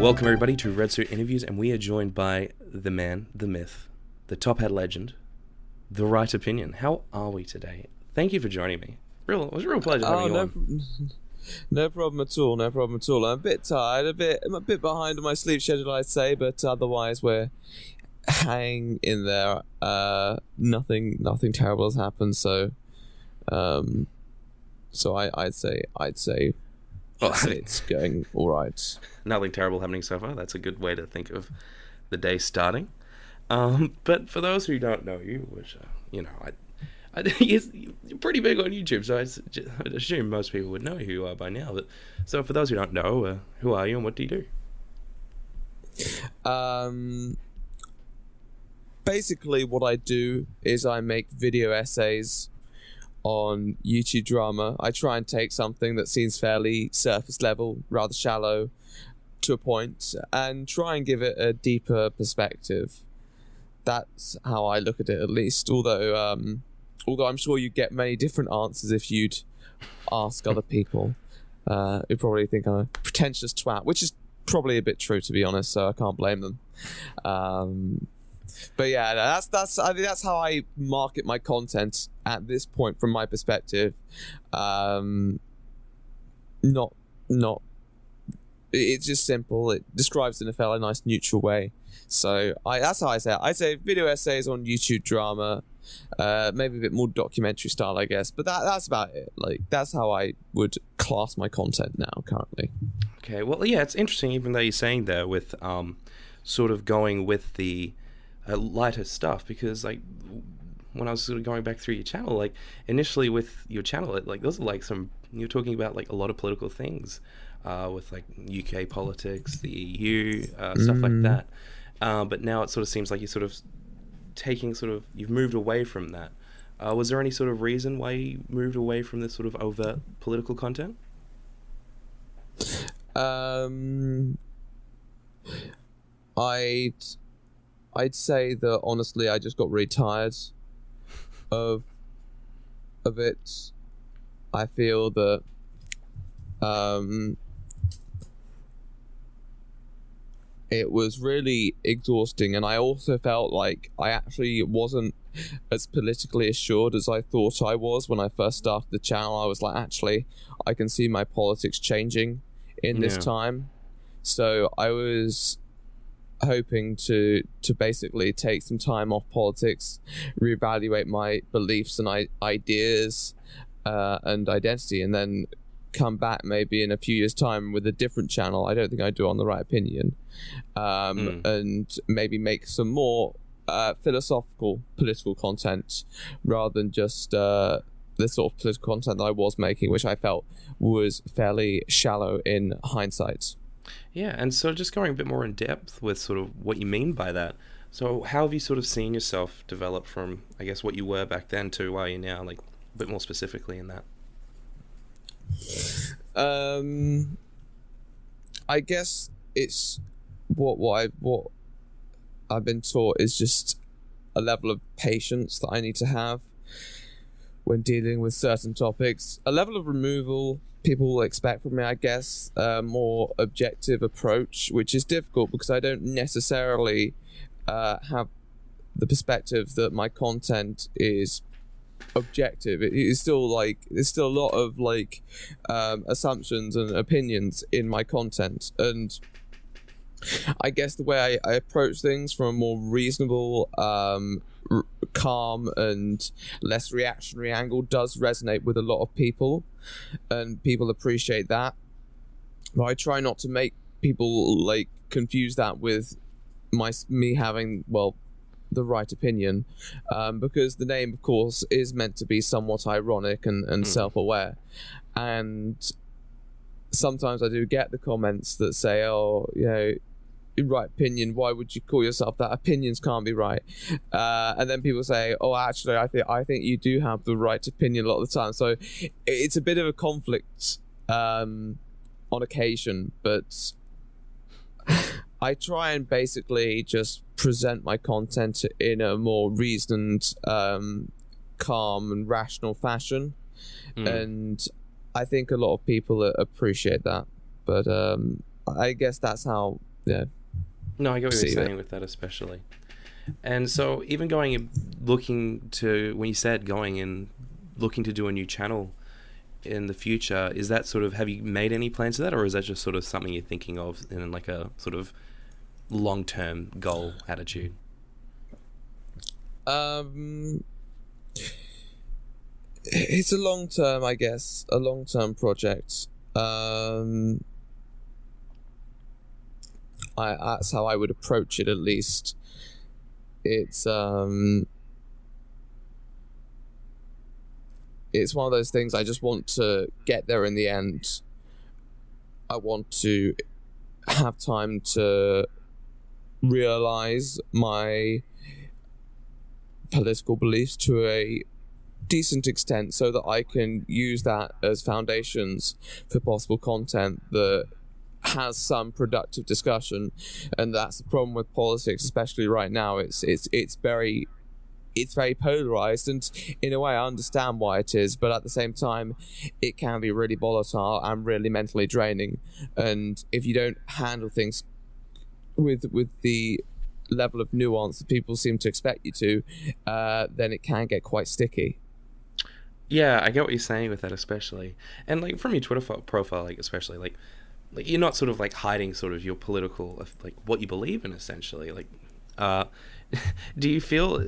Welcome everybody to Red Suit Interviews, and we are joined by the man, the myth, the top hat legend, the right opinion. How are we today? Thank you for joining me. It was a real pleasure having you on. No problem at all. No problem at all. I'm a bit tired, I'm a bit behind on my sleep schedule, I'd say, but otherwise we're hanging in there. Nothing terrible has happened, so I'd say it's going all right. Nothing terrible happening so far. That's a good way to think of the day starting. But for those who don't know you, which I you're pretty big on YouTube, so I'd assume most people would know who you are by now. But so for those who don't know, who are you and what do you do? Basically, what I do is I make video essays on YouTube drama. I try and take something that seems fairly surface level, rather shallow, to a point, and try and give it a deeper perspective. That's how I look at it, at least. Although I'm sure you'd get many different answers if you'd ask other people. Who'd probably think I'm a pretentious twat, which is probably a bit true, to be honest. So I can't blame them. But yeah, that's I think that's how I market my content at this point, from my perspective. It's just simple. It describes it in a fairly nice, neutral way. So that's how I say it. I say video essays on YouTube drama, maybe a bit more documentary style, I guess. But that's about it. Like, that's how I would class my content now, currently. Okay, well, yeah, it's interesting, even though you're saying there with sort of going with the lighter stuff, because like when I was sort of going back through your channel, like initially with your channel, like those are like you're talking about like a lot of political things, with like UK politics, the EU, stuff like that. But now it sort of seems like you're sort of you've moved away from that. Was there any sort of reason why you moved away from this sort of overt political content? I'd say that honestly, I just got really tired of it. I feel that it was really exhausting, and I also felt like I actually wasn't as politically assured as I thought I was when I first started the channel. I was like, actually, I can see my politics changing in this time. So I was hoping to basically take some time off politics, reevaluate my beliefs and ideas and identity, and then come back maybe in a few years' time with a different channel. I don't think I do on the right opinion, and maybe make some more philosophical political content rather than just the sort of political content that I was making, which I felt was fairly shallow in hindsight. Yeah, and so just going a bit more in depth with sort of what you mean by that. So how have you sort of seen yourself develop from, I guess, what you were back then to where you're now, like a bit more specifically in that? I guess it's what I've been taught is just a level of patience that I need to have when dealing with certain topics, a level of removal people will expect from me, I guess, a more objective approach, which is difficult because I don't necessarily have the perspective that my content is objective. It's still like there's still a lot of like assumptions and opinions in my content, and I guess the way I approach things from a more reasonable, calm and less reactionary angle does resonate with a lot of people, and people appreciate that. But I try not to make people like confuse that with me having, well, the right opinion, because the name, of course, is meant to be somewhat ironic and self-aware, and sometimes I do get the comments that say, oh, you know, right opinion, why would you call yourself that? Opinions can't be right. And then people say, oh, actually, I think you do have the right opinion a lot of the time. So it's a bit of a conflict on occasion, but I try and basically just present my content in a more reasoned, calm and rational fashion. And I think a lot of people appreciate that. But I guess that's how yeah, No, I get what you're see that. saying with that, especially. And so, even going and looking to, when you said going and looking to do a new channel in the future, is that sort of, have you made any plans for that, or is that just sort of something you're thinking of in like a sort of long term goal attitude? Um, it's a long term, I guess, a long term project. That's how I would approach it, at least. It's it's one of those things. I just want to get there in the end. I want to have time to realize my political beliefs to a decent extent, so that I can use that as foundations for possible content that has some productive discussion. And that's the problem with politics, especially right now. It's very polarized, and in a way I understand why it is, but at the same time it can be really volatile and really mentally draining. And if you don't handle things with the level of nuance that people seem to expect you to, then it can get quite sticky. Yeah, I get what you're saying with that, especially, and like from your Twitter profile, like especially like you're not sort of like hiding sort of your political, like what you believe in, essentially. Like, uh, do you feel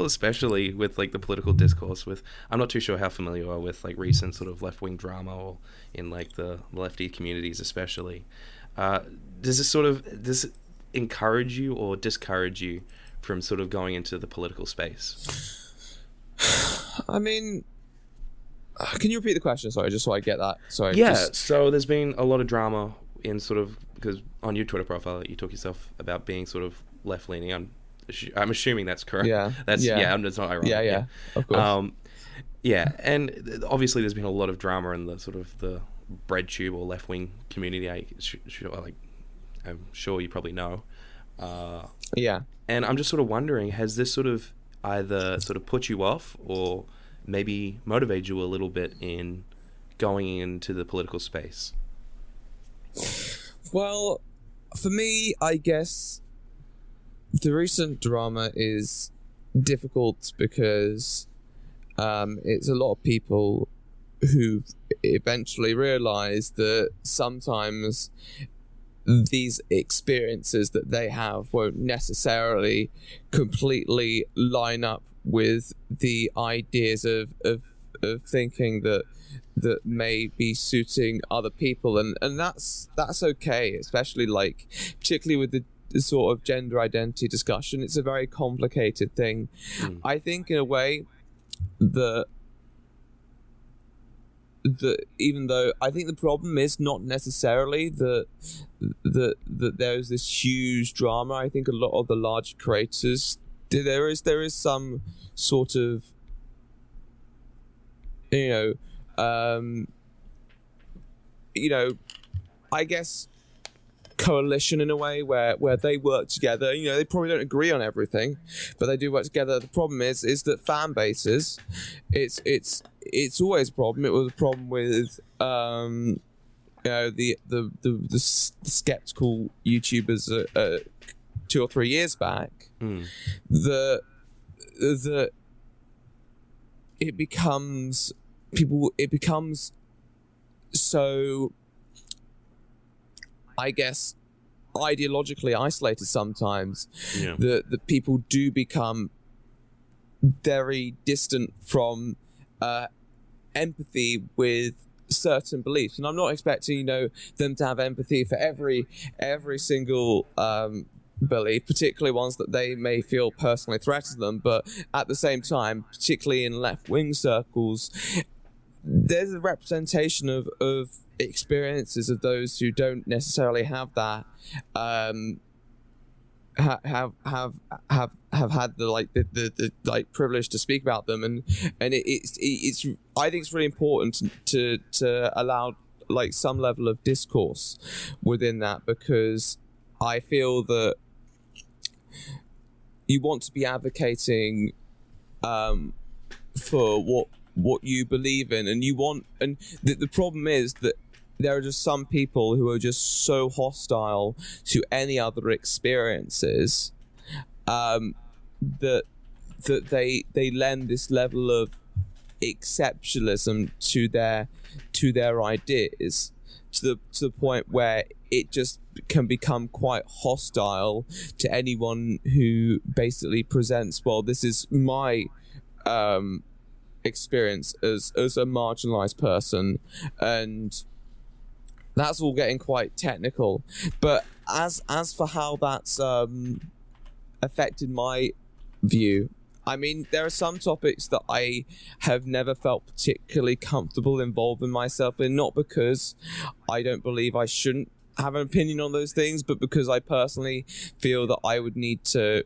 especially with like the political discourse with, I'm not too sure how familiar you are with like recent sort of left wing drama or in like the lefty communities, especially. Uh, does it encourage you or discourage you from sort of going into the political space? I mean, can you repeat the question? Sorry, just so I get that. Sorry. Yeah, Just so there's been a lot of drama in sort of, because on your Twitter profile you talk yourself about being sort of left leaning. I'm assuming that's correct. yeah, That's yeah, yeah, it's not ironic. yeah, yeah. Of course. Um, yeah, and obviously there's been a lot of drama in the sort of the bread tube or left wing community. I'm sure you probably know. Uh, Yeah. and I'm just sort of wondering, has this sort of either sort of put you off or maybe motivate you a little bit in going into the political space? Well, for me, I guess the recent drama is difficult because it's a lot of people who eventually realize that sometimes these experiences that they have won't necessarily completely line up with the ideas of thinking that may be suiting other people, and that's okay, especially like particularly with the sort of gender identity discussion. It's a very complicated thing. I think in a way that even though I think the problem is not necessarily that there's this huge drama. I think a lot of the large creators, there is some sort of, I guess coalition in a way where they work together. They probably don't agree on everything, but they do work together. The problem is that fan bases, it's always a problem. It was a problem with the skeptical YouTubers 2 or 3 years back. The it becomes so, I guess, ideologically isolated sometimes. Yeah. The people do become very distant from empathy with certain beliefs, and I'm not expecting them to have empathy for every single belief, particularly ones that they may feel personally threaten them. But at the same time, particularly in left-wing circles, there's a representation of experiences of those who don't necessarily have that, have had the privilege to speak about them, and it's I think it's really important to allow like some level of discourse within that, because I feel that you want to be advocating for what you believe in, and the problem is that there are just some people who are just so hostile to any other experiences, that they lend this level of exceptionalism to their ideas, to the point where it just can become quite hostile to anyone who basically presents, well, this is my experience as a marginalized person. And that's all getting quite technical. But as for how that's affected my view, I mean, there are some topics that I have never felt particularly comfortable involving myself in, not because I don't believe I shouldn't have an opinion on those things, but because I personally feel that I would need to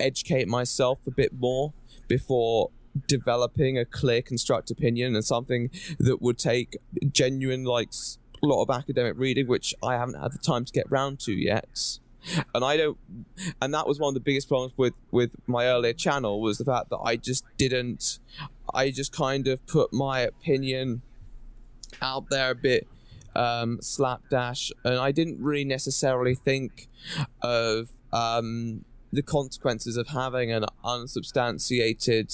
educate myself a bit more before developing a clear, constructed opinion, and something that would take genuine, like, a lot of academic reading, which I haven't had the time to get round to yet. And that was one of the biggest problems with my earlier channel, was the fact that I just kind of put my opinion out there a bit slapdash, and I didn't really necessarily think of the consequences of having an unsubstantiated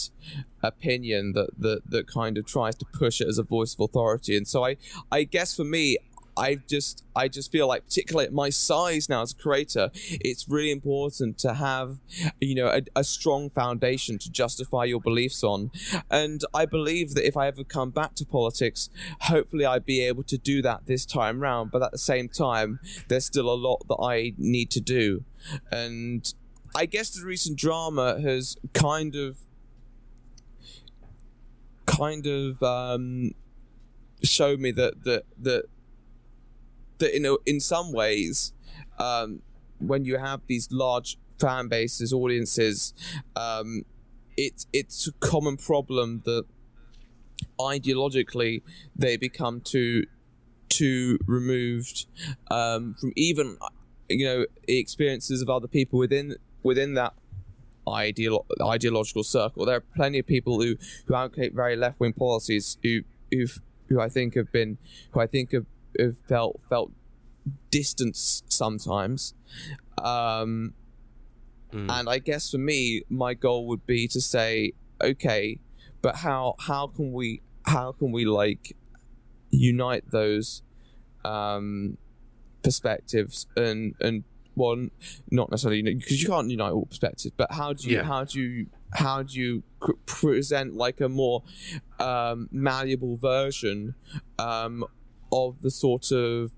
opinion that kind of tries to push it as a voice of authority. And so I guess for me, I just feel like, particularly at my size now as a creator, it's really important to have, a strong foundation to justify your beliefs on. And I believe that if I ever come back to politics, hopefully I'd be able to do that this time round. But at the same time, there's still a lot that I need to do. And I guess the recent drama has kind of showed me that in some ways, when you have these large fan bases, audiences, it's a common problem that ideologically they become too removed from even experiences of other people within that ideological circle. There are plenty of people who advocate very left-wing policies who I think have felt distance sometimes, and I guess for me, my goal would be to say, okay, but how can we like unite those perspectives and well, not necessarily, because you can't unite all perspectives, but how do you present like a more malleable version of the sort of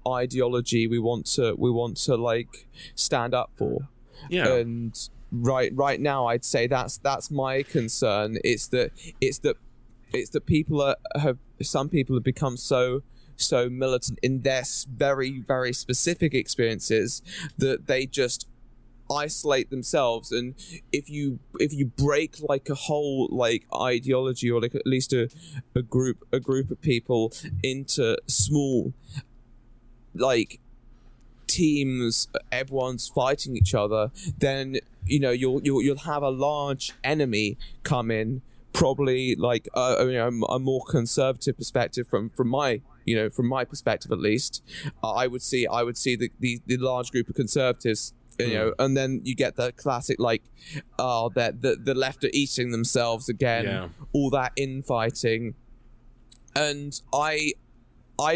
ideology we want to like stand up for. Yeah. And right now I'd say that's my concern. It's that some people have become so militant in their very, very specific experiences that they just isolate themselves. And if you break like a whole like ideology, or like at least a group of people into small like teams, everyone's fighting each other, then you'll have a large enemy come in, probably like a more conservative perspective from my perspective at least. I would see the large group of conservatives, and then you get the classic like, that the left are eating themselves again, all that infighting. And I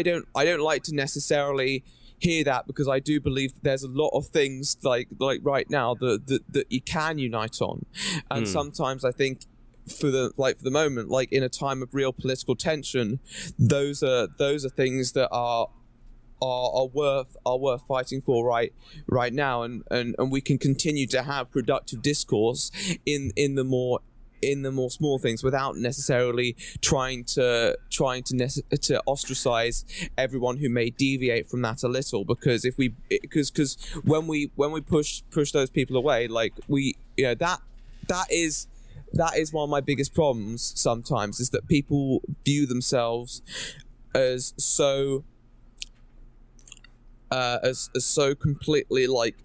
don't like to necessarily hear that, because I do believe that there's a lot of things like right now that you can unite on, and sometimes I think for the moment, like in a time of real political tension, those are things that are worth fighting for right now, and we can continue to have productive discourse in the more small things, without necessarily trying to ostracize everyone who may deviate from that a little, because when we push those people away, like that is one of my biggest problems sometimes, is that people view themselves as so completely like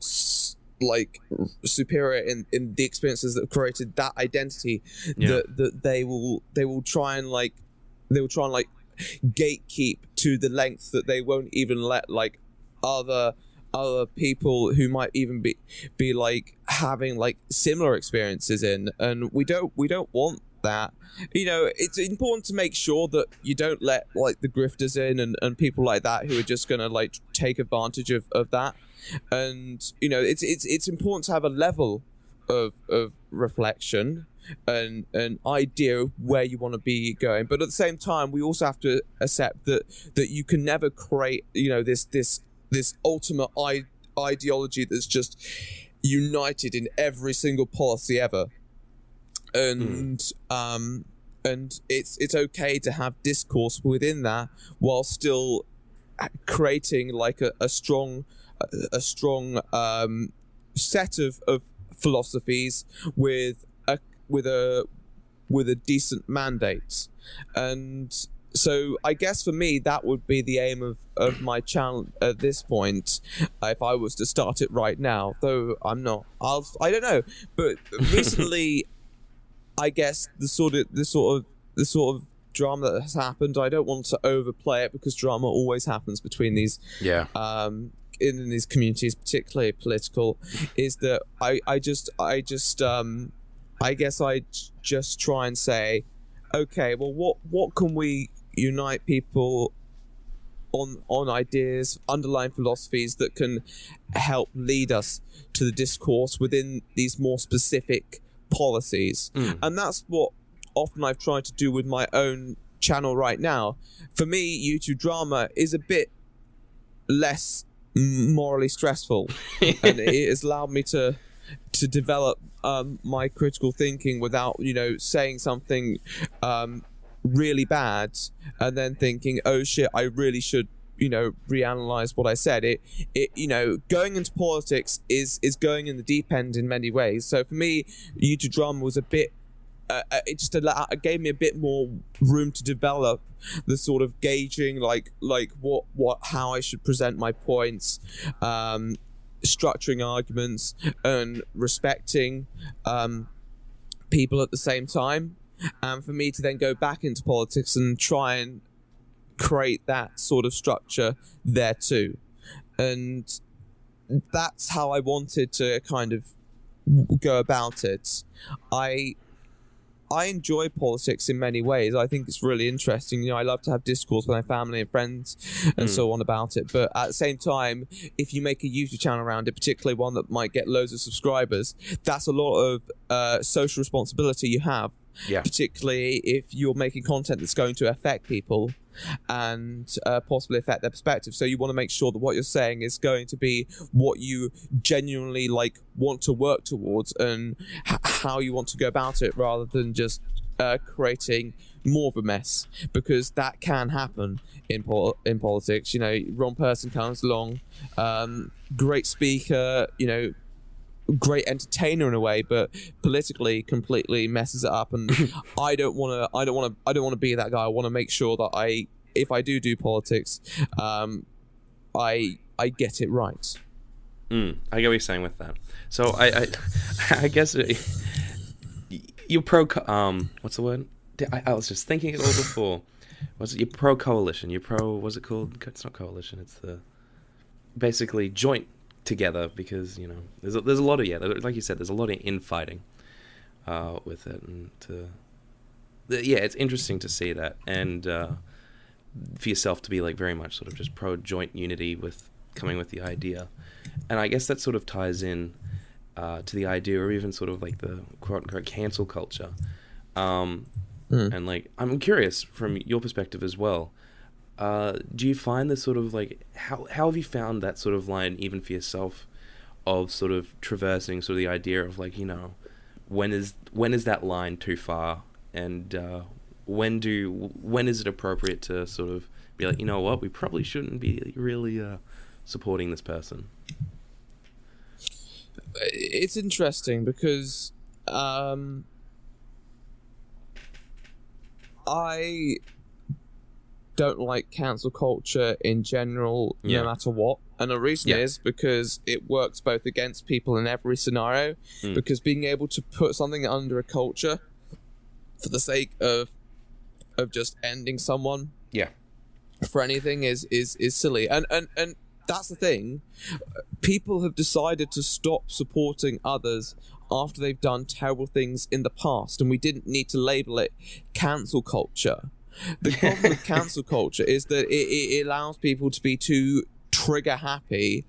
superior in the experiences that have created that identity, that they will try and like they will try and like gatekeep to the length that they won't even let like other people who might even be like having like similar experiences in, and we don't want that. You know, it's important to make sure that you don't let like the grifters in and people like that who are just gonna like take advantage of that. And you know, it's important to have a level of reflection and an idea of where you want to be going, but at the same time we also have to accept that you can never create, you know, this ultimate ideology that's just united in every single policy ever. And and it's okay to have discourse within that while still creating like a strong set of philosophies with a decent mandate. And so I guess for me that would be the aim of my channel at this point, if I was to start it right now, though I'm not. I don't know, but recently I guess the sort of drama that has happened, I don't want to overplay it because drama always happens between these in these communities, particularly political, is that I guess I just try and say, okay, well, what can we unite people on ideas, underlying philosophies that can help lead us to the discourse within these more specific policies. And that's what often I've tried to do with my own channel right now. For me, YouTube drama is a bit less morally stressful, and it has allowed me to develop my critical thinking without, you know, saying something really bad and then thinking, oh shit, I really should, you know, reanalyze what I said. It you know, going into politics is going in the deep end in many ways. So for me, YouTube drama was a bit it just gave me a bit more room to develop the sort of gauging like what how I should present my points, structuring arguments and respecting people at the same time, and for me to then go back into politics and try and create that sort of structure there too. And that's how I wanted to kind of go about it. I enjoy politics in many ways. I think it's really interesting. You know, I love to have discourse with my family and friends and so on about it. But at the same time, if you make a YouTube channel around it, particularly one that might get loads of subscribers, that's a lot of social responsibility you have. Yeah. Particularly if you're making content that's going to affect people and possibly affect their perspective. So you want to make sure that what you're saying is going to be what you genuinely like want to work towards, and how you want to go about it, rather than just creating more of a mess, because that can happen in politics. You know, wrong person comes along, great speaker, you know, great entertainer in a way, but politically completely messes it up. And I don't want to be that guy. I want to make sure that if I do politics, I get it right. I get what you're saying with that. So I guess you're pro. What's the word? I was just thinking it all before. Was it you're pro coalition? You're pro. What's it called? It's not coalition. It's the basically joint together, because, you know, there's a lot of like you said, there's a lot of infighting with it, and it's interesting to see that, and for yourself to be like very much sort of just pro joint unity with coming with the idea. And I guess that sort of ties in to the idea, or even sort of like the quote unquote cancel culture. And like, I'm curious from your perspective as well. Do you find this sort of like, how have you found that sort of line, even for yourself, of sort of traversing sort of the idea of like, you know, when is that line too far, and when is it appropriate to sort of be like, you know what, we probably shouldn't be really supporting this person? It's interesting because I don't like cancel culture in general, no matter what. And the reason is because it works both against people in every scenario. Because being able to put something under a culture for the sake of of just ending someone Yeah. for anything is silly. And that's the thing. People have decided to stop supporting others after they've done terrible things in the past, and we didn't need to label it cancel culture. The problem with cancel culture is that it allows people to be too trigger happy,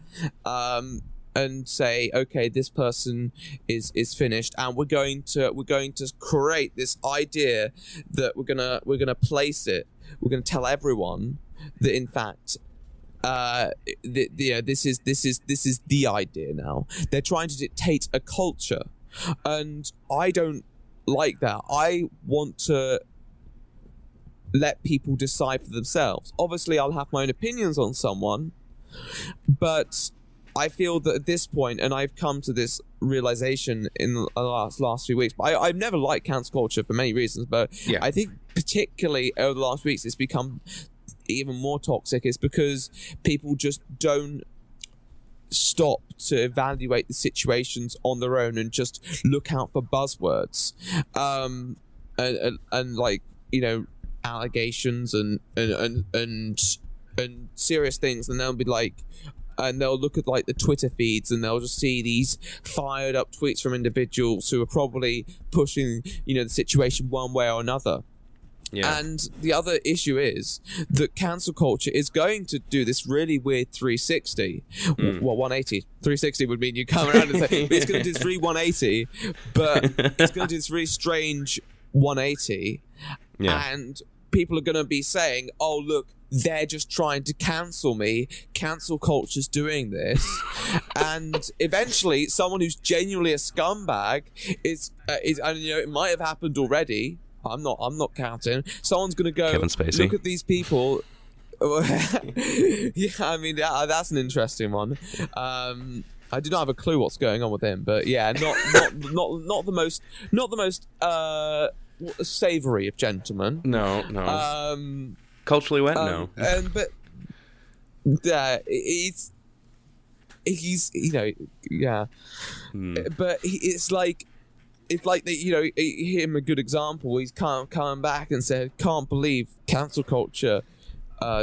and say, okay, this person is finished, and we're going to create this idea that we're gonna place it. We're gonna tell everyone that in fact, this is the idea now. They're trying to dictate a culture, and I don't like that. I want to let people decide for themselves. Obviously, I'll have my own opinions on someone, but I feel that at this point, and I've come to this realization in the last few weeks, but I've never liked cancel culture for many reasons, but Yeah. I think particularly over the last weeks, it's become even more toxic, is because people just don't stop to evaluate the situations on their own and just look out for buzzwords, and like, you know, allegations and serious things, and they'll be like, and they'll look at like the Twitter feeds, and they'll just see these fired up tweets from individuals who are probably pushing, you know, the situation one way or another. Yeah. And the other issue is that cancel culture is going to do this really weird 360. Well, 180. 360 would mean you come around and say, it's going to do this really 180, but it's going to do this really strange 180. Yeah. And people are going to be saying, oh, look, they're just trying to cancel me. Cancel culture's doing this. And eventually, someone who's genuinely a scumbag is, and you know, it might have happened already. I'm not counting. Someone's going to go, Kevin Spacey. look at these people. Yeah, I mean, that's an interesting one. I do not have a clue what's going on with him, but yeah, not the most savory of gentlemen. No. Culturally wet? No. But he's you know, yeah. But it's like that, you know, him a good example. He's come back and said, "Can't believe cancel culture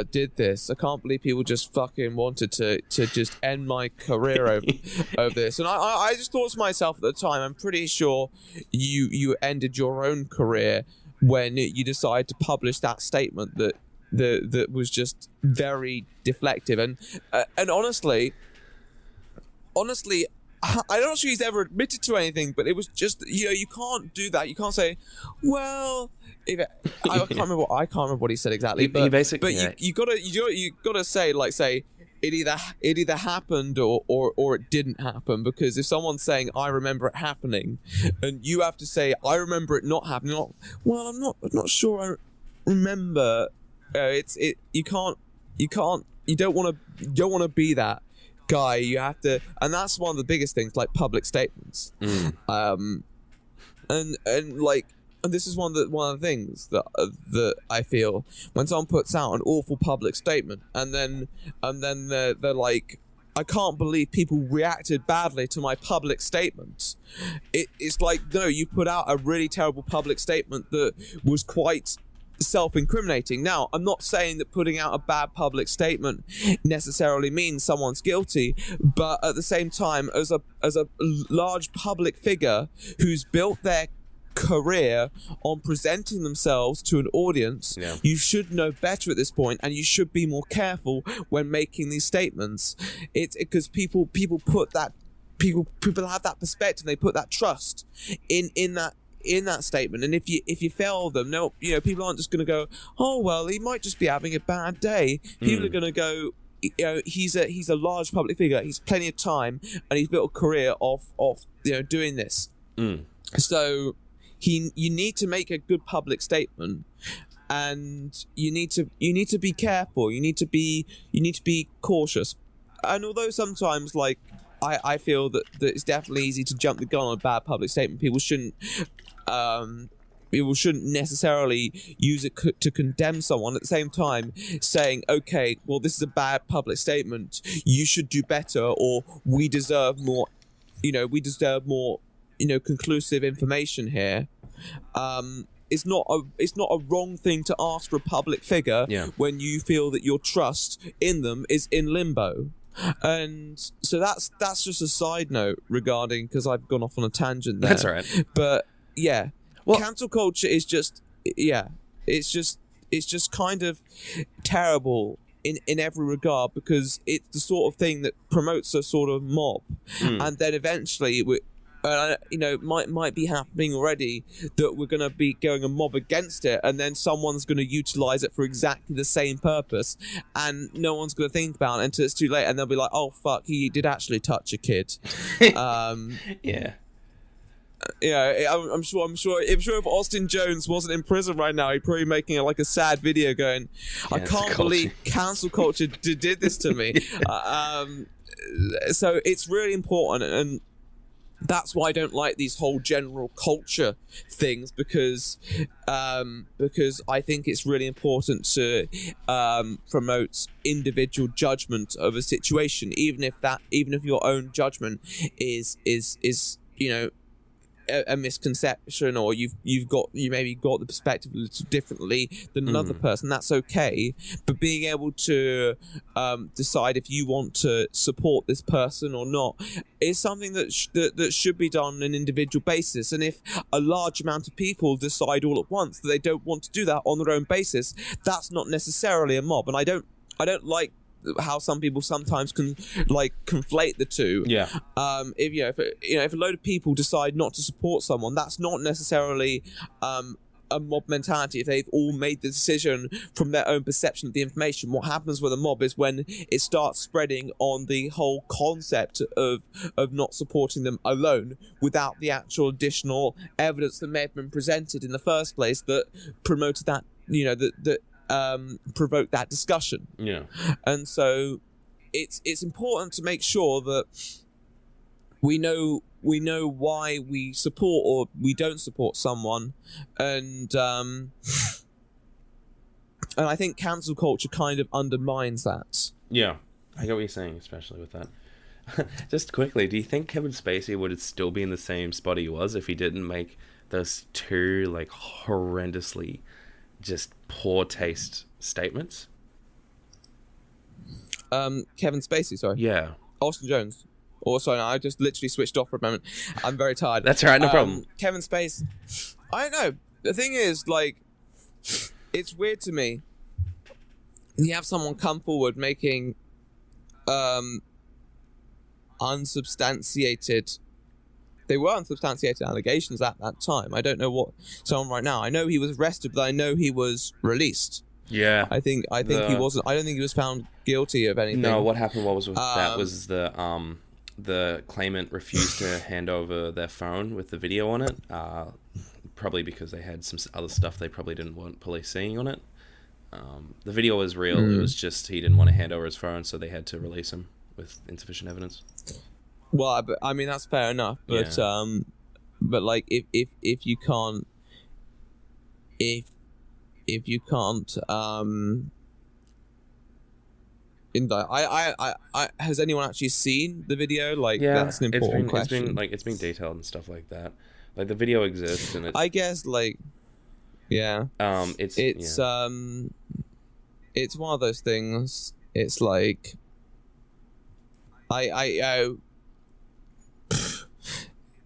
did this. I can't believe people just fucking wanted to just end my career over this." And I just thought to myself at the time, I'm pretty sure you ended your own career when you decided to publish that statement that was just very deflective. And honestly, I'm not sure he's ever admitted to anything, but it was just, you know, you can't do that. You can't say, well, I can't remember what he said exactly. But, he basically, you gotta say it either happened or it didn't happen. Because if someone's saying, I remember it happening, and you have to say, I remember it not happening, well, I'm not sure I remember. You don't want to be that guy. You have to, and that's one of the biggest things, like public statements. And this is one of the things that I feel when someone puts out an awful public statement, and then they're like, I can't believe people reacted badly to my public statement. It's like, no, you put out a really terrible public statement that was quite self-incriminating. Now, I'm not saying that putting out a bad public statement necessarily means someone's guilty, but at the same time, as a large public figure who's built their career on presenting themselves to an audience, you should know better at this point, and you should be more careful when making these statements. It's because people put that people have that perspective, they put that trust in that statement, and if you fail them, no, you know, people aren't just going to go, oh well, he might just be having a bad day. People are going to go, you know, he's a large public figure, he's plenty of time, and he's built a career off you know, doing this. So you need to make a good public statement, and you need to be careful. You need to be cautious. And although sometimes, like, I feel that it's definitely easy to jump the gun on a bad public statement, people shouldn't necessarily use it to condemn someone. At the same time, saying, okay, well, this is a bad public statement, you should do better, or we deserve more, you know, conclusive information here. it's not a wrong thing to ask for a public figure when you feel that your trust in them is in limbo. And so that's just a side note regarding, because I've gone off on a tangent there. That's all right. But yeah, cancel culture is just it's just kind of terrible in every regard, because it's the sort of thing that promotes a sort of mob, and then eventually might be happening already, that we're going to be going a mob against it, and then someone's going to utilize it for exactly the same purpose, and no one's going to think about it until it's too late, and they'll be like, oh fuck, he did actually touch a kid. Yeah. I'm sure if Austin Jones wasn't in prison right now, he'd probably be making a sad video going, I can't believe cancel culture did this to me. So it's really important, and that's why I don't like these whole general culture things, because I think it's really important to promote individual judgment of a situation, even if your own judgment is a misconception, or you maybe got the perspective a little differently than another person. That's okay, but being able to decide if you want to support this person or not is something that should be done on an individual basis. And if a large amount of people decide all at once that they don't want to do that on their own basis, that's not necessarily a mob. And I don't like how some people sometimes can conflate the two. If a load of people decide not to support someone, that's not necessarily a mob mentality. If they've all made the decision from their own perception of the information, what happens with a mob is when it starts spreading on the whole concept of not supporting them alone, without the actual additional evidence that may have been presented in the first place that promoted that, that provoke that discussion. And so it's important to make sure that we know why we support or we don't support someone, and I think cancel culture kind of undermines that. I get what you're saying, especially with that. Just quickly, do you think Kevin Spacey would still be in the same spot he was if he didn't make those two horrendously just poor taste statements? Kevin Spacey, sorry. Yeah. Austin Jones. Sorry, no, I just literally switched off for a moment. I'm very tired. That's all right, no problem. Kevin Spacey. I don't know. The thing is, it's weird to me. You have someone come forward making unsubstantiated. They were unsubstantiated allegations at that time. I don't know what's on right now. I know he was arrested, but I know he was released. Yeah. I think he wasn't. I don't think he was found guilty of anything. No, what happened was the claimant refused to hand over their phone with the video on it, probably because they had some other stuff they probably didn't want police seeing on it. The video was real. It was just he didn't want to hand over his phone, so they had to release him with insufficient evidence. Well, I mean that's fair enough, but if you can't, has anyone actually seen the video? That's an important question. It's been detailed and stuff like that. The video exists, and I guess it's one of those things. It's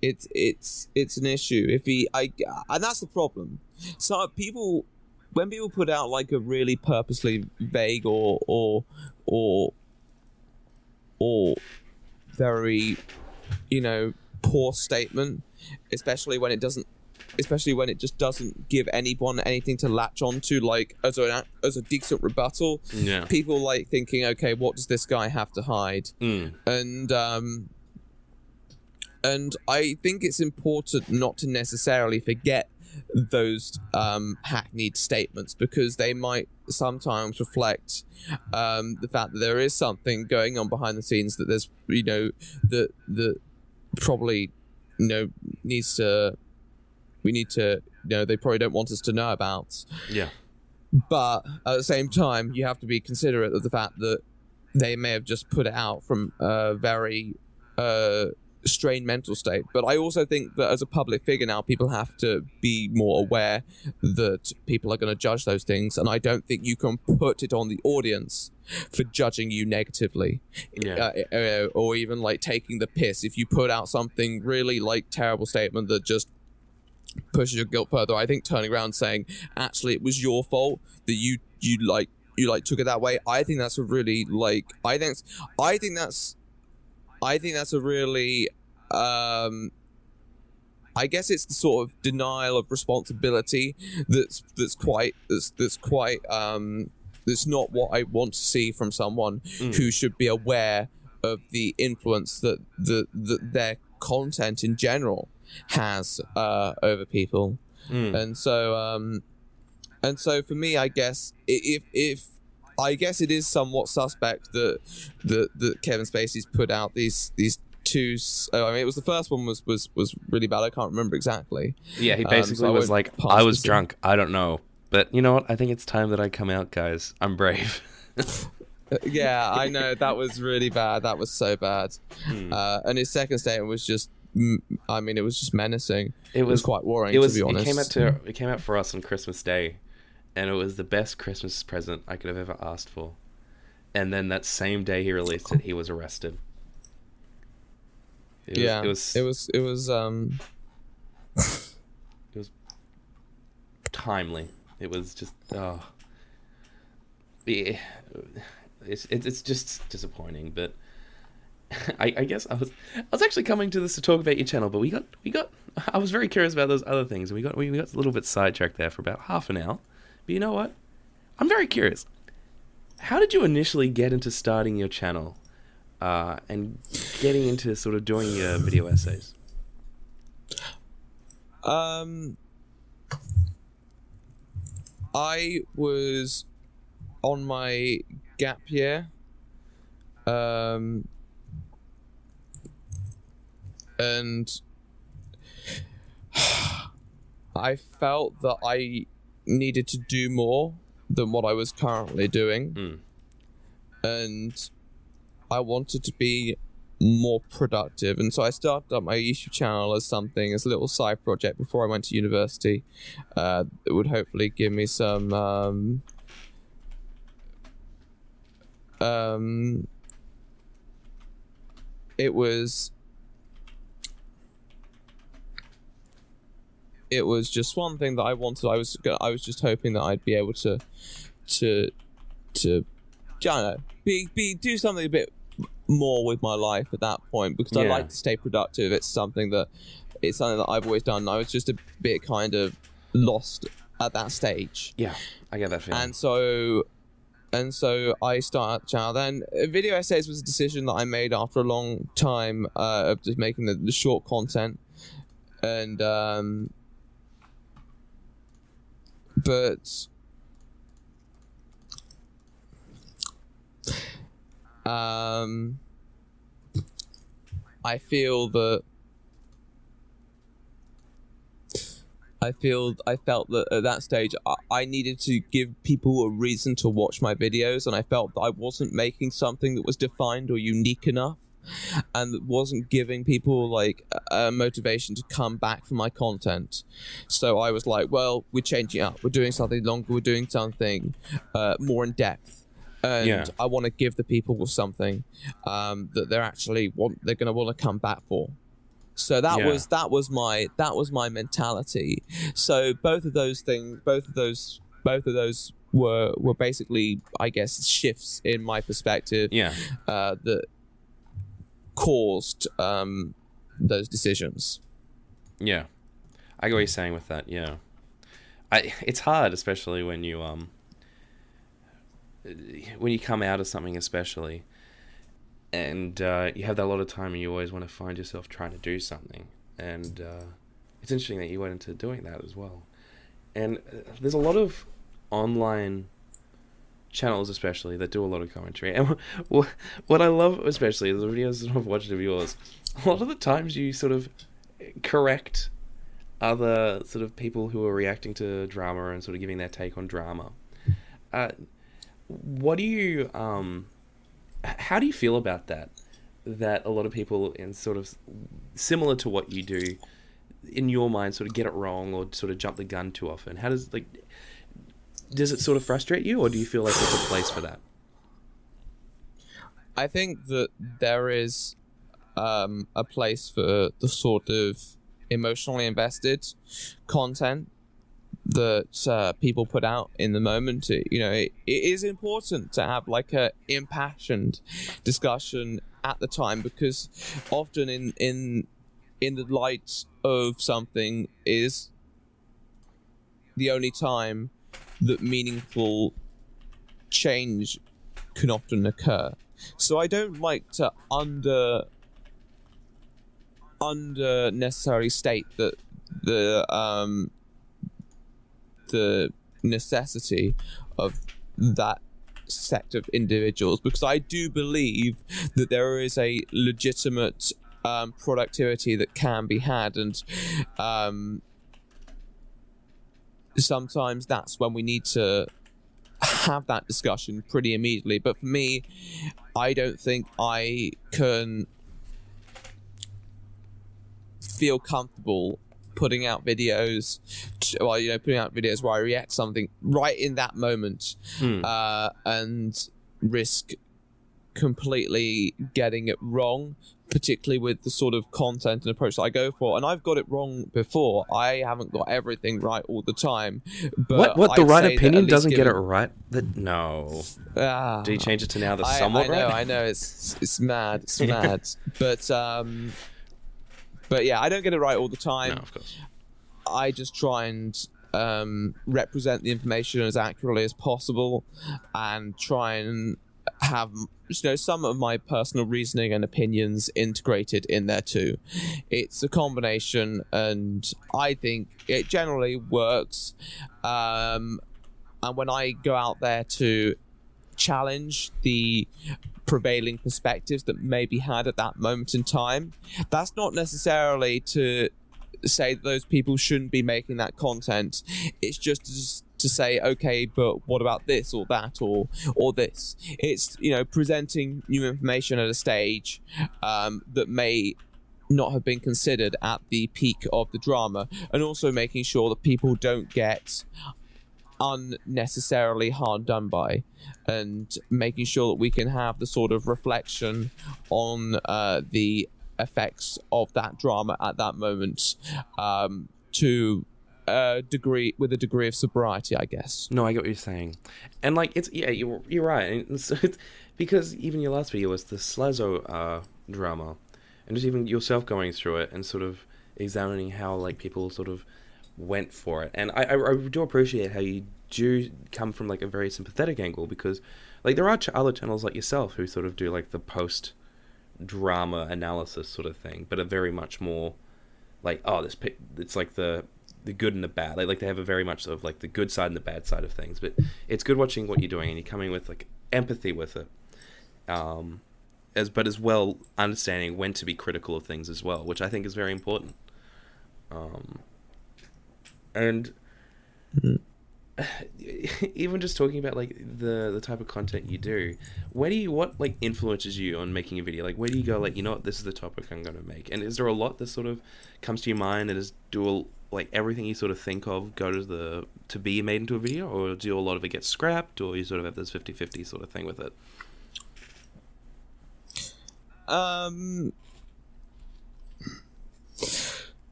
it's an issue and that's the problem. So when people put out a really purposely vague or very poor statement, especially when it just doesn't give anyone anything to latch onto as a decent rebuttal. People thinking, okay, what does this guy have to hide? And I think it's important not to necessarily forget those hackneyed statements, because they might sometimes reflect the fact that there is something going on behind the scenes that there's that probably needs to they probably don't want us to know about. But at the same time, you have to be considerate of the fact that they may have just put it out from a very strained mental state. But I also think that as a public figure now, people have to be more aware that people are going to judge those things, and I don't think you can put it on the audience for judging you negatively, or even like taking the piss if you put out something really like terrible statement that just pushes your guilt further. I think turning around and saying, actually, it was your fault that you took it that way. I think that's a really like I think that's a really I guess it's the sort of denial of responsibility that's not what I want to see from someone who should be aware of the influence that their content in general has over people. And so for me, I guess if I guess it is somewhat suspect that Kevin Spacey's put out these two. I mean, it was the first one was really bad. I can't remember exactly. Yeah, he basically was like, I was drunk. I don't know. But you know what? I think it's time that I come out, guys. I'm brave. Yeah, I know. That was really bad. That was so bad. And his second statement was just, I mean, it was just menacing. It was quite worrying, to be honest. It came out for us on Christmas Day, and it was the best Christmas present I could have ever asked for. And then that same day he released it, he was arrested. It was timely. It was just it's just disappointing. But I guess I was actually coming to this to talk about your channel, but we got I was very curious about those other things, and we got a little bit sidetracked there for about half an hour. But you know what? I'm very curious. How did you initially get into starting your channel and getting into sort of doing your video essays? I was on my gap year, and I felt that I needed to do more than what I was currently doing, and I wanted to be more productive, and so I started up my YouTube channel as a little side project before I went to university. That would hopefully give me some it was just one thing that I wanted. I was just hoping that I'd be able to I don't know, do something a bit more with my life at that point, because I like to stay productive. It's something that I've always done. I was just a bit kind of lost at that stage. Yeah, I get that feeling. And so I started the channel. Then video essays was a decision that I made after a long time of just making the short content, and but I felt that at that stage I needed to give people a reason to watch my videos, and I felt that I wasn't making something that was defined or unique enough, and that wasn't giving people like a motivation to come back for my content. So I was like, well, we're changing it up. We're doing something longer. We're doing something more in depth. And I want to give the people something that they're going to want to come back for. So that was my mentality. So both of those were basically, I guess, shifts in my perspective that caused those decisions. Yeah, I get what you're saying with that. Yeah, it's hard, especially when you come out of something, especially, and you have that lot of time, and you always want to find yourself trying to do something. And it's interesting that you went into doing that as well. And there's a lot of online channels, especially, that do a lot of commentary. And what I love, especially the videos that I've watched of yours, a lot of the times you sort of correct other sort of people who are reacting to drama and sort of giving their take on drama. What do you how do you feel about that that a lot of people in sort of similar to what you do, in your mind, sort of get it wrong or sort of jump the gun too often? How does it sort of frustrate you, or do you feel like there's a place for that? I think that there is a place for the sort of emotionally invested content that people put out in the moment. It is important to have like a impassioned discussion at the time, because often in the light of something is the only time that meaningful change can often occur. So I don't like to under necessarily state that the necessity of that sect of individuals, because I do believe that there is a legitimate productivity that can be had, and sometimes that's when we need to have that discussion pretty immediately. But for me, I don't think I can feel comfortable putting out videos where I react to something right in that moment and risk completely getting it wrong, particularly with the sort of content and approach that I go for. And I've got it wrong before. I haven't got everything right all the time. But What the I'd right say opinion that doesn't get it right? No. Ah, Do you change it to now the somewhat right? I know, it's mad, it's mad. But yeah, I don't get it right all the time. No, of course. I just try and represent the information as accurately as possible, and try and have some of my personal reasoning and opinions integrated in there too. It's a combination, and I think it generally works. And when I go out there to challenge the prevailing perspectives that may be had at that moment in time, that's not necessarily to say that those people shouldn't be making that content. It's just to say, okay, but what about this or that or this? It's presenting new information at a stage that may not have been considered at the peak of the drama, and also making sure that people don't get unnecessarily hard done by, and making sure that we can have the sort of reflection on the effects of that drama at that moment to a degree of sobriety, I guess. No, I get what you're saying, and you're right. And it's because even your last video was the Slazo drama, and just even yourself going through it and sort of examining how people sort of went for it. And I do appreciate how you do come from a very sympathetic angle, because there are other channels like yourself who sort of do the post drama analysis sort of thing, but are very much more it's the good and the bad. They have a very much sort of the good side and the bad side of things. But it's good watching what you're doing, and you're coming with empathy with it, as well understanding when to be critical of things as well, which I think is very important. And even just talking about the type of content you do, what influences you on making a video? Where do you go what, this is the topic I'm going to make? And is there a lot that sort of comes to your mind and is everything you sort of think of go to be made into a video, or do a lot of it get scrapped, or you sort of have this 50-50 sort of thing with it?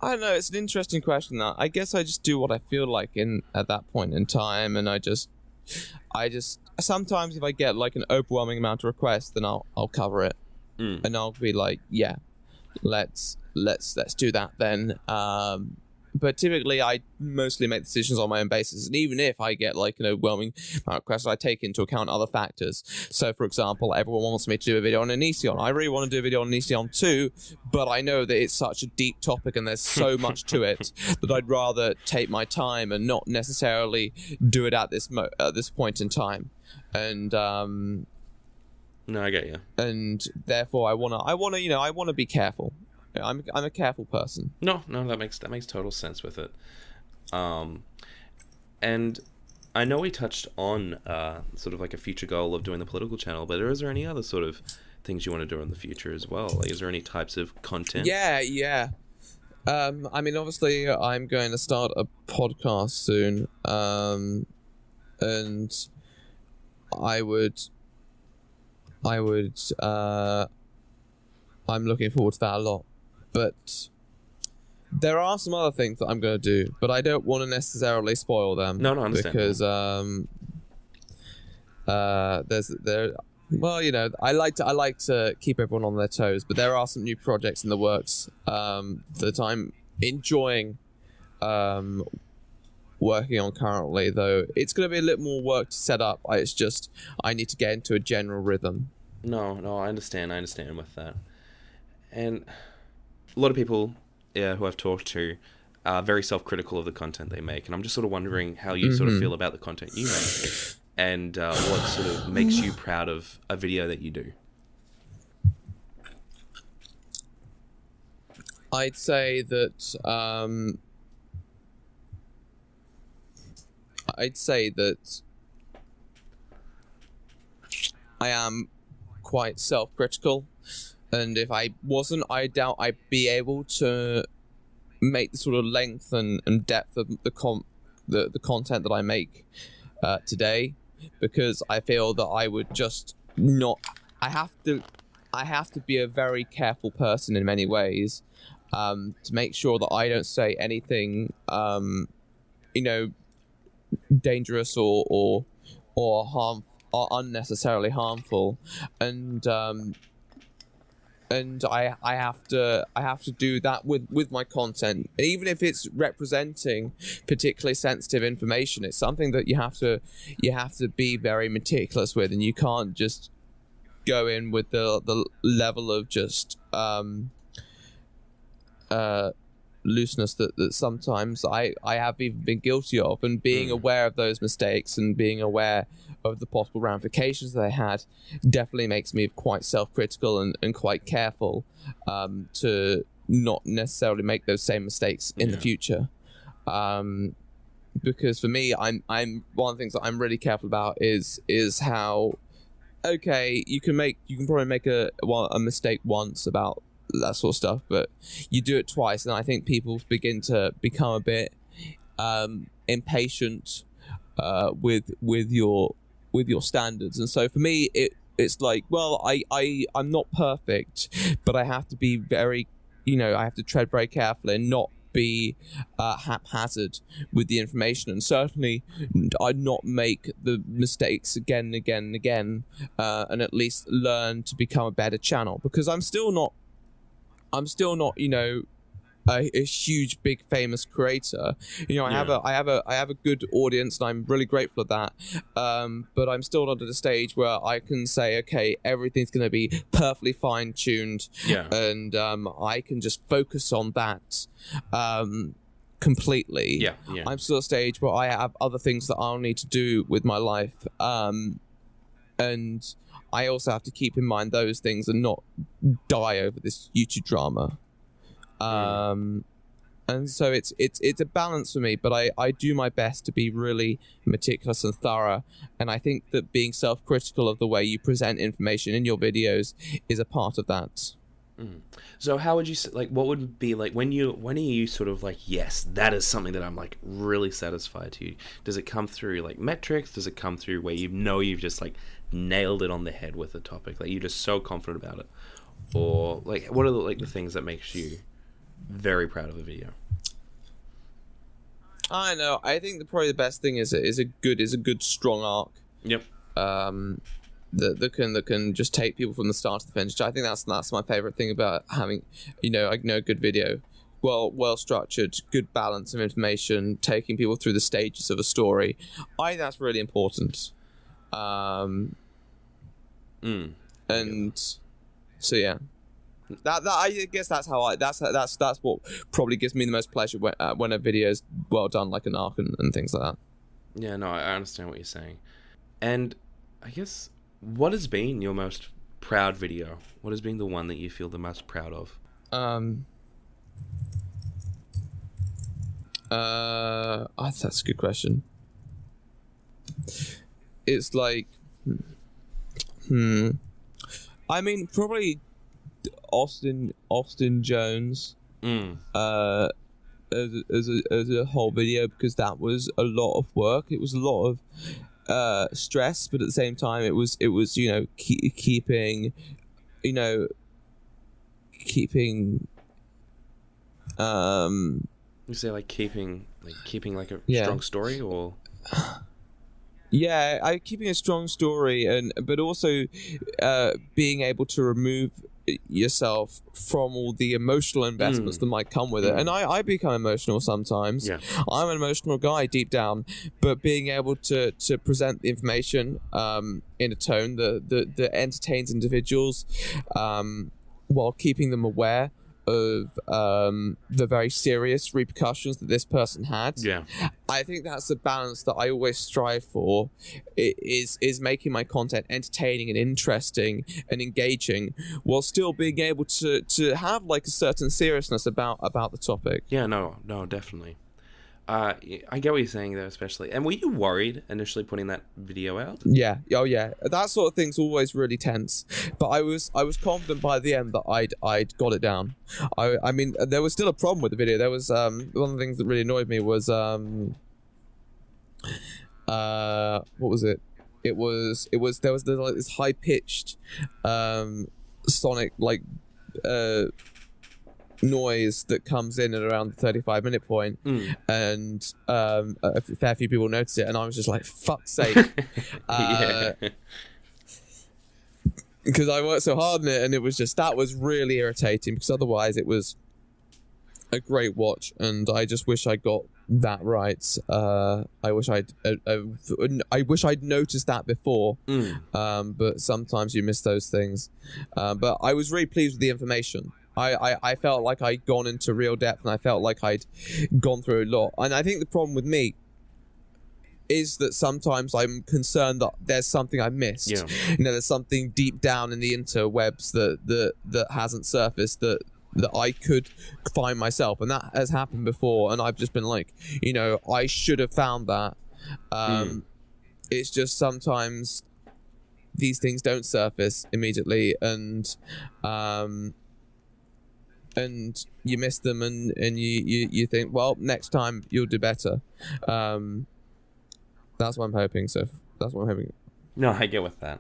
I don't know, it's an interesting question. I guess I just do what I feel like at that point in time, and I just sometimes if I get an overwhelming amount of requests, then I'll cover it. And I'll be yeah, let's do that then. But typically I mostly make decisions on my own basis, and even if I get an overwhelming amount of requests, I take into account other factors. So for example, everyone wants me to do a video on Onision. I really want to do a video on Onision too, but I know that it's such a deep topic and there's so much to it that I'd rather take my time and not necessarily do it at this point in time. And no, I get you. And therefore I wanna be careful. I'm a careful person. No, that makes total sense with it. And I know we touched on sort of a future goal of doing the political channel, but is there any other sort of things you want to do in the future as well? Like, is there any types of content? Yeah. I mean, obviously, I'm going to start a podcast soon, and I would, I'm looking forward to that a lot. But there are some other things that I'm going to do, but I don't want to necessarily spoil them. No, I understand. Because well, you know, I like to keep everyone on their toes, but there are some new projects in the works that I'm enjoying working on currently. Though it's going to be a little more work to set up. It's just I need to get into a general rhythm. No, I understand with that. And a lot of people who I've talked to are very self-critical of the content they make, and I'm just sort of wondering how you sort of feel about the content you make, and what sort of makes you proud of a video that you do. I'd say that I am quite self-critical, and if I wasn't, I doubt I'd be able to make the sort of length and depth of the content that I make today, because I feel that I would just not. I have to be a very careful person in many ways, to make sure that I don't say anything, dangerous or harm or unnecessarily harmful, and I have to do that with my content, even if it's representing particularly sensitive information. It's something that you have to be very meticulous with, and you can't just go in with the level of just looseness that sometimes I have even been guilty of, and being aware of those mistakes and being aware of the possible ramifications they had definitely makes me quite self-critical and quite careful to not necessarily make those same mistakes in the future, because for me, I'm one of the things that I'm really careful about is how, okay, you can probably make a mistake once about that sort of stuff, but you do it twice, and I think people begin to become a bit impatient with your standards. And so for me, it's like, well, I'm not perfect, but I have to be very, I have to tread very carefully and not be haphazard with the information, and certainly I'd not make the mistakes again and again and again, and at least learn to become a better channel, because I'm still not a huge big famous creator. I have a good audience, and I'm really grateful for that, but I'm still not at a stage where I can say, okay, everything's going to be perfectly fine-tuned, and I can just focus on that completely. I'm still at a stage where I have other things that I'll need to do with my life, and I also have to keep in mind those things and not die over this YouTube drama. And so it's a balance for me, but I do my best to be really meticulous and thorough, and I think that being self-critical of the way you present information in your videos is a part of that. So how would you, like, what would be, like, when are you sort of like, yes, that is something that I'm, like, really satisfied to? Does it come through, like, metrics? Does it come through where you've just, like, nailed it on the head with the topic, like, you're just so confident about it? Or, like, what are the things that makes you very proud of the video? I know. I think probably the best thing is a good strong arc. Yep. That can just take people from the start to the finish. I think that's my favorite thing about having a good video, well structured, good balance of information, taking people through the stages of a story. I think that's really important. And so yeah. That I guess that's how that's what probably gives me the most pleasure when a video is well done, like an arc and things like that. Yeah, no, I understand what you're saying. And I guess, what has been your most proud video? What has been the one that you feel the most proud of? That's a good question. It's like, I mean, probably Austin Jones. As a whole video, because that was a lot of work. It was a lot of stress, but at the same time, it was keeping You say like keeping like a Yeah. strong story, or keeping a strong story, but also being able to remove yourself from all the emotional investments that might come with it. And I become emotional sometimes. Yeah. I'm an emotional guy deep down, but being able to present the information in a tone that entertains individuals, while keeping them aware of the very serious repercussions that this person had. Yeah. I think that's the balance that I always strive for, is making my content entertaining and interesting and engaging, while still being able to have like a certain seriousness about the topic. Yeah, no, definitely. I get what you're saying there, especially. And were you worried initially putting that video out? Yeah. Oh yeah. That sort of thing's always really tense. But I was confident by the end that I'd got it down. I mean, there was still a problem with the video. There was one of the things that really annoyed me was what was it? There was like this high pitched sonic noise that comes in at around the 35-minute point, and a fair few people noticed it, and I was just like, fuck's sake. Yeah. Because I worked so hard on it, and that was really irritating, because otherwise it was a great watch, and I just wish I got that right. I wish I'd noticed that before, but sometimes you miss those things. But I was really pleased with the information. I felt like I'd gone into real depth, and I felt like I'd gone through a lot. And I think the problem with me is that sometimes I'm concerned that there's something I missed. Yeah. There's something deep down in the interwebs that hasn't surfaced that I could find myself, and that has happened before. And I've just been like, I should have found that. It's just sometimes these things don't surface immediately, and you miss them, and you think, well, next time you'll do better. That's what I'm hoping. No, I get with that.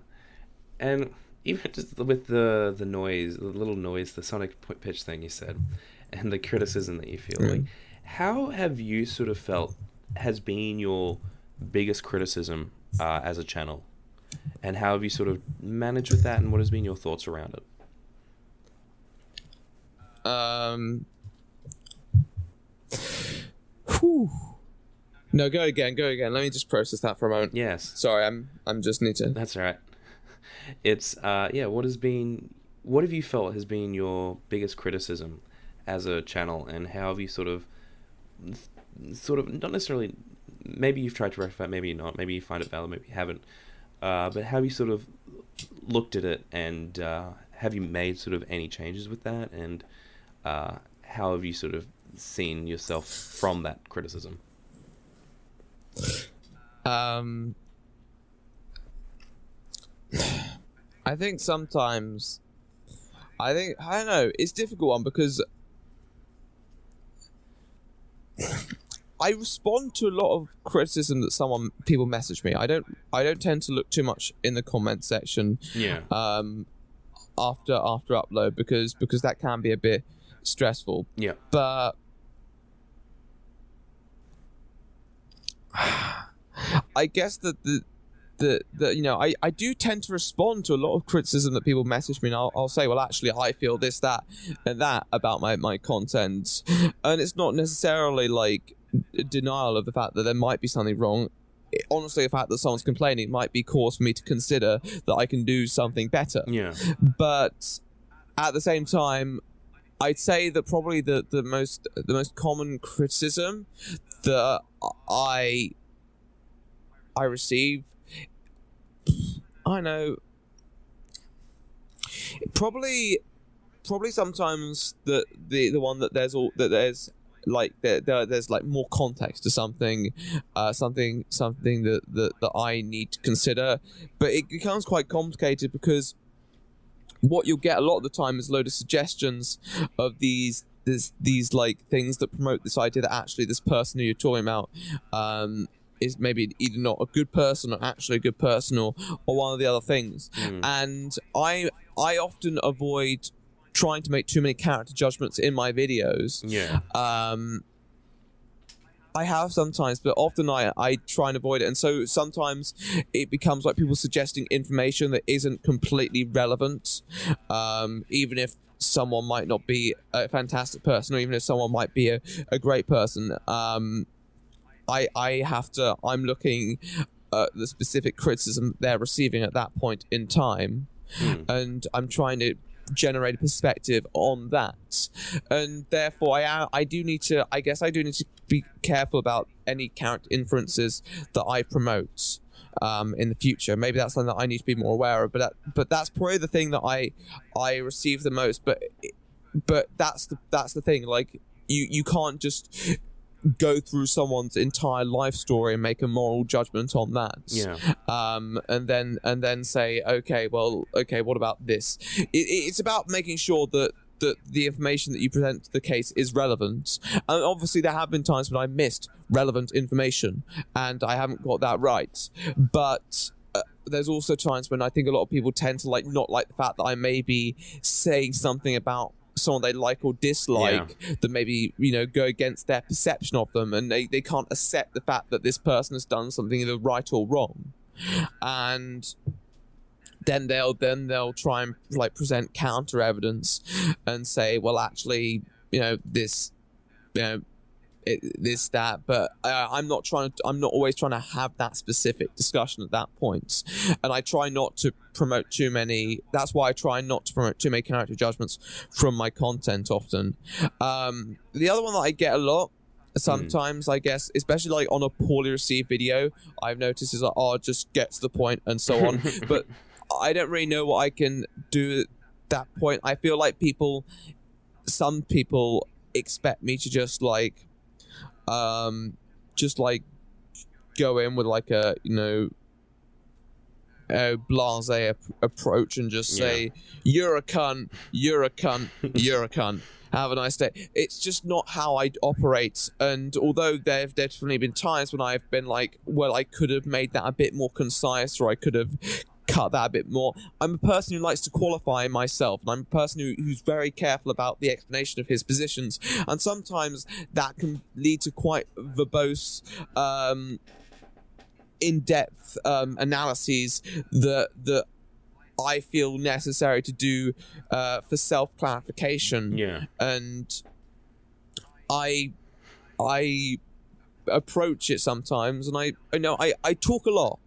And even just with the noise, the little noise, the sonic pitch thing you said, and the criticism that you feel, like, how have you sort of felt has been your biggest criticism as a channel? And how have you sort of managed with that, and what has been your thoughts around it? No, go again. Let me just process that for a moment. Yes. Sorry, I'm just need to. That's all right. It's what have you felt has been your biggest criticism as a channel, and how have you sort of not necessarily, maybe you've tried to rectify it, maybe not, maybe you find it valid, maybe you haven't, but how have you sort of looked at it, and have you made sort of any changes with that, and how have you sort of seen yourself from that criticism? I think sometimes, I don't know, it's a difficult one, because I respond to a lot of criticism that people message me. I don't tend to look too much in the comment section. Yeah. After upload, because that can be a bit stressful. Yeah. But I guess that I do tend to respond to a lot of criticism that people message me, and I'll say, well, actually, I feel this, that, and that about my content, and it's not necessarily like denial of the fact that there might be something wrong. Honestly, the fact that someone's complaining might be cause for me to consider that I can do something better. Yeah. But at the same time, I'd say that probably the most common criticism that I receive, I know, probably sometimes the one that there's like there's like more context to something that I need to consider, but it becomes quite complicated, because what you'll get a lot of the time is a load of suggestions of these like things that promote this idea that actually this person who you're talking about is maybe either not a good person or actually a good person, or one of the other things. And I often avoid trying to make too many character judgments in my videos. I have sometimes, but often I try and avoid it. And so sometimes it becomes like people suggesting information that isn't completely relevant, even if someone might not be a fantastic person, or even if someone might be a great person. I'm looking at the specific criticism they're receiving at that point in time, and I'm trying to generate a perspective on that, and therefore I do need to be careful about any character inferences that I promote in the future. Maybe that's something that I need to be more aware of, but that's probably the thing that I receive the most. But that's the thing, like you can't just go through someone's entire life story and make a moral judgment on that. And then say, okay, what about this? It's about making sure that the information that you present to the case is relevant. And obviously there have been times when I missed relevant information and I haven't got that right. But there's also times when I think a lot of people tend to not like the fact that I may be saying something about someone they like or dislike that maybe go against their perception of them, and they can't accept the fact that this person has done something either right or wrong, and then they'll try and present counter evidence and say, well, actually this that, but I'm not always trying to have that specific discussion at that point, and I try not to promote too many. That's why I try not to promote too many character judgments from my content often. The other one that I get a lot sometimes, I guess, especially on a poorly received video, I've noticed is just get to the point and so on. But I don't really know what I can do at that point. I feel like some people expect me to just go in with a blasé approach and just say, you're a cunt, you're a cunt, you're a cunt, have a nice day. It's just not how I operate. And although there have definitely been times when I've been like, well, I could have made that a bit more concise, or I could have cut that a bit more. I'm a person who likes to qualify myself, and I'm a person who's very careful about the explanation of his positions, and sometimes that can lead to quite verbose in-depth analyses that I feel necessary to do for self-clarification. And I approach it sometimes, and I talk a lot.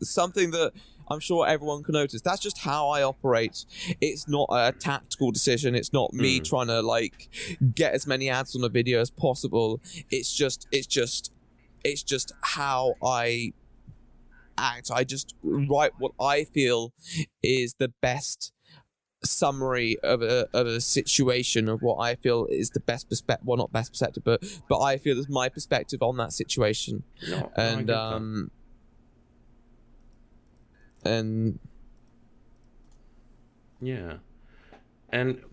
Something that I'm sure everyone can notice. That's just how I operate. It's not a tactical decision. It's not me trying to get as many ads on a video as possible. It's just how I act. I just write what I feel is the best summary of a situation, of what I feel is the best perspective. Well, not best perspective, but I feel is my perspective on that situation. And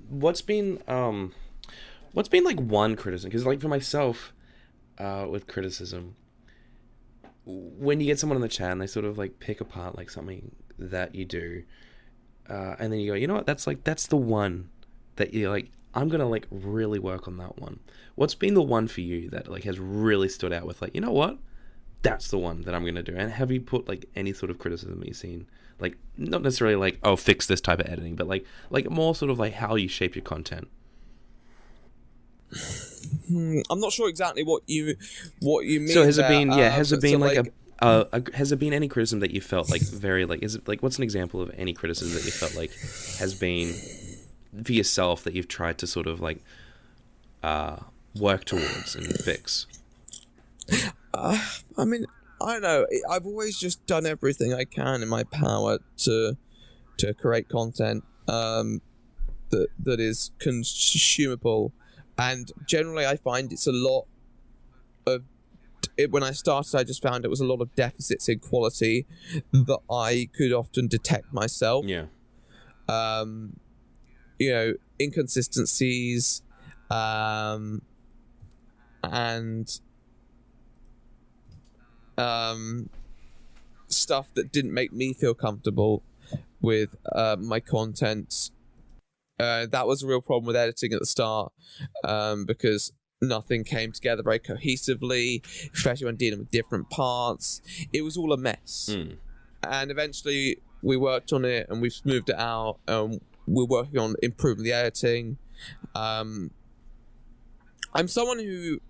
what's been one criticism? Because for myself, with criticism, when you get someone on the chat and they sort of pick apart something that you do, and then you go, you know what, that's the one that you're I'm gonna really work on that one. What's been the one for you that has really stood out with you know what, that's the one that I'm gonna do? And have you put any sort of criticism that you've seen, not necessarily oh, fix this type of editing, but more sort of how you shape your content? I'm not sure exactly what you mean. So has it been has there been any criticism that you felt very is it what's an example of any criticism that you felt has been for yourself that you've tried to sort of work towards and fix? I mean, I don't know. I've always just done everything I can in my power to create content that is consumable, and generally I find it's a lot of it. When I started, I just found it was a lot of deficits in quality that I could often detect myself. inconsistencies, and stuff that didn't make me feel comfortable with my content. That was a real problem with editing at the start, because nothing came together very cohesively, especially when dealing with different parts. It was all a mess. And eventually we worked on it and we smoothed it out. We're working on improving the editing. I'm someone who,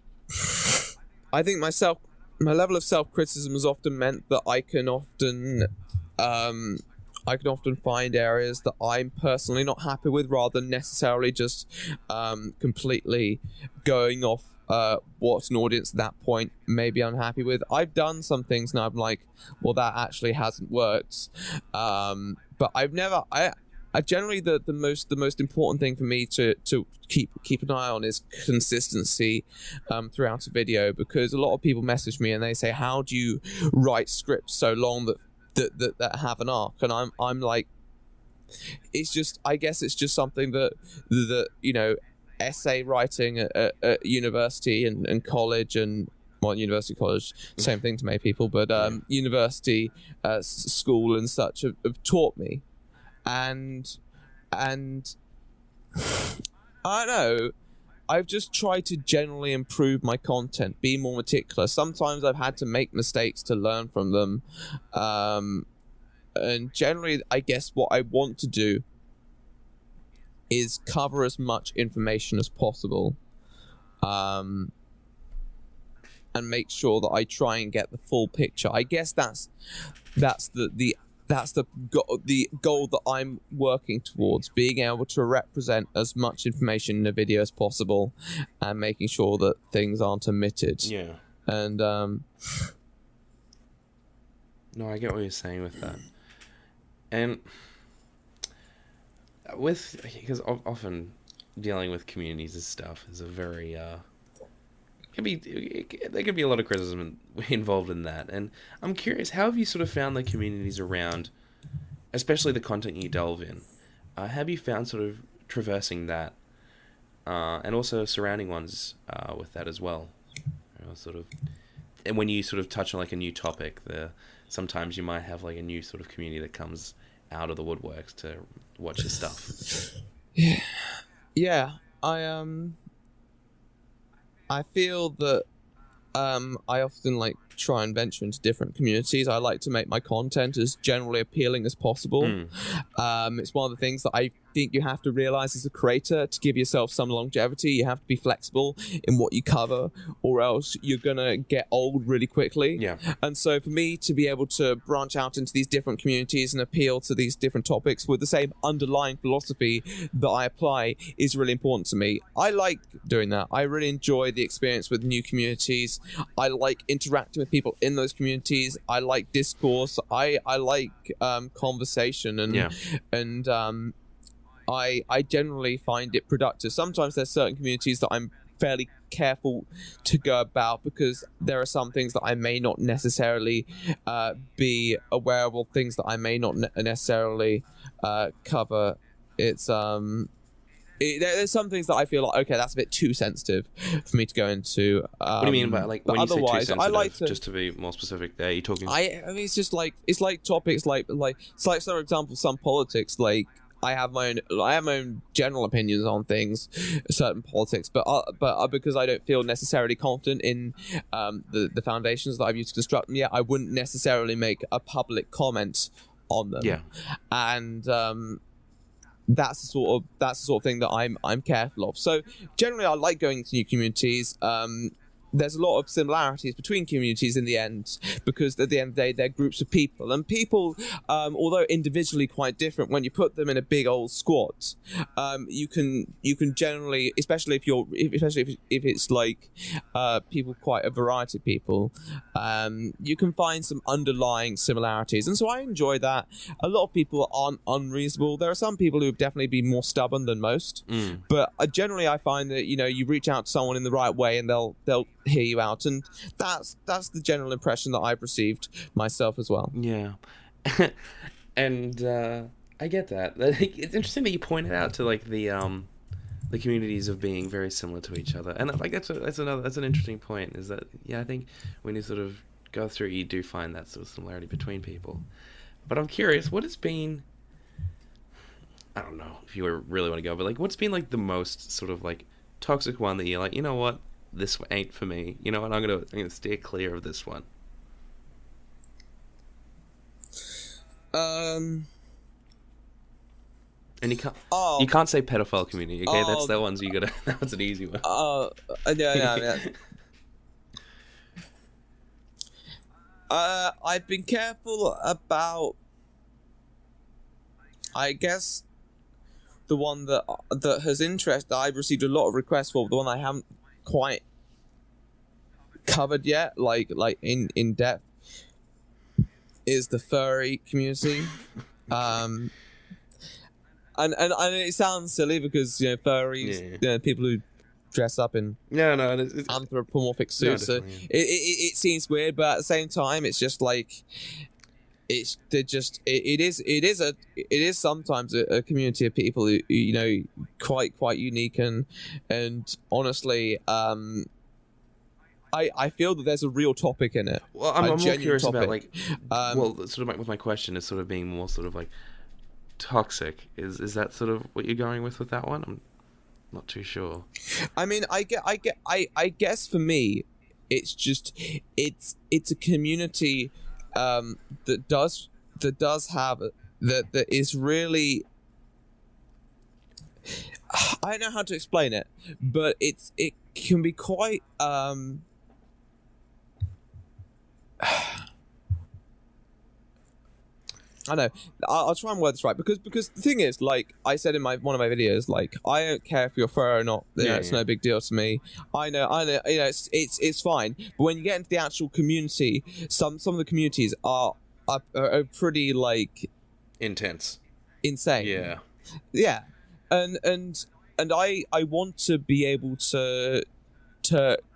I think my level of self-criticism has often meant that I can often find areas that I'm personally not happy with, rather than necessarily just completely going off what an audience at that point may be unhappy with. I've done some things and I'm like, well, that actually hasn't worked. But I've never. I generally the most important thing for me to keep an eye on is consistency throughout a video, because a lot of people message me and they say, how do you write scripts so long that have an arc? And I'm like, I guess it's just something that essay writing at university and college, and university, college, same thing to many people, but university, school and such have taught me. And I don't know, I've just tried to generally improve my content, be more meticulous. Sometimes I've had to make mistakes to learn from them. And generally, I guess what I want to do is cover as much information as possible. And make sure that I try and get the full picture. I guess that's the goal that I'm working towards, being able to represent as much information in a video as possible and making sure that things aren't omitted. Yeah. And no, I get what you're saying with that. And because often dealing with communities and stuff is a very there could be a lot of criticism involved in that. And I'm curious, how have you sort of found the communities around, especially the content you delve in? Have you found sort of traversing that, and also surrounding ones with that as well? Sort of, and when you sort of touch on like a new topic, sometimes you might have like a new sort of community that comes out of the woodworks to watch your stuff. Yeah, I feel that I often like try and venture into different communities. I like to make my content as generally appealing as possible. It's one of the things that I think you have to realize as a creator to give yourself some longevity. You have to be flexible in what you cover, or else you're gonna get old really quickly. Yeah. And so for me to be able to branch out into these different communities and appeal to these different topics with the same underlying philosophy that I apply is really important to me. I like doing that. I really enjoy the experience with new communities. I like interacting with people in those communities. I like discourse. I like conversation and I generally find it productive. Sometimes there's certain communities that I'm fairly careful to go about, because there are some things that I may not necessarily be aware of, or things that I may not necessarily cover. It's there's some things that I feel like, okay, that's a bit too sensitive for me to go into. What do you mean by, like, when you say too sensitive? I like to, just to be more specific, there, you're talking. I mean, it's just like, it's like topics like it's like, for example, some politics. Like, I have my own general opinions on things, certain politics, but because I don't feel necessarily confident in the foundations that I've used to construct them yet, I wouldn't necessarily make a public comment on them. Yeah, and that's the sort of thing that I'm careful of. So generally, I like going to new communities. There's a lot of similarities between communities in the end, because at the end of the day, they're groups of people, and people, although individually quite different, when you put them in a big old squad, you can generally, especially if it's like people, quite a variety of people, you can find some underlying similarities, and so I enjoy that. A lot of people aren't unreasonable. There are some people who have definitely been more stubborn than most, but generally I find that you reach out to someone in the right way, and they'll hear you out, and that's the general impression that I've received myself as well. Yeah. And I get that. Like, it's interesting that you pointed out to like the communities of being very similar to each other, and like that's an interesting point. Is that yeah? I think when you sort of go through, you do find that sort of similarity between people. But I'm curious, what has been? I don't know if you really want to go, but like, what's been like the most sort of like toxic one that you're like, you know what, this ain't for me. You know what, I'm gonna steer clear of this one. Um. And you Oh. can't say pedophile community, okay? That's Oh. the ones you gotta. That was an easy one. Yeah. Yeah. Yeah. I've been careful about, I guess, the one that has interest. That I've received a lot of requests for. The one I haven't quite covered yet, like in depth, is the furry community. And it sounds silly because furries, people who dress up in No, anthropomorphic suits. So definitely. it seems weird, but at the same time, it's just like it is sometimes a community of people who quite unique and honestly I feel that there's a real topic in it. Well, I'm more curious topic. about like, sort of with my question is sort of being more sort of like toxic. Is that sort of what you're going with that one? I'm not too sure. I mean, I guess for me, it's just it's a community that does have that is really, I don't know how to explain it, but it can be quite I know. I'll try and word this right because the thing is, like I said in one of my videos, like I don't care if you're fur or not. It's no big deal to me. I know. It's fine. But when you get into the actual community, some of the communities are pretty like Intense. insane. Yeah. Yeah, and I want to be able to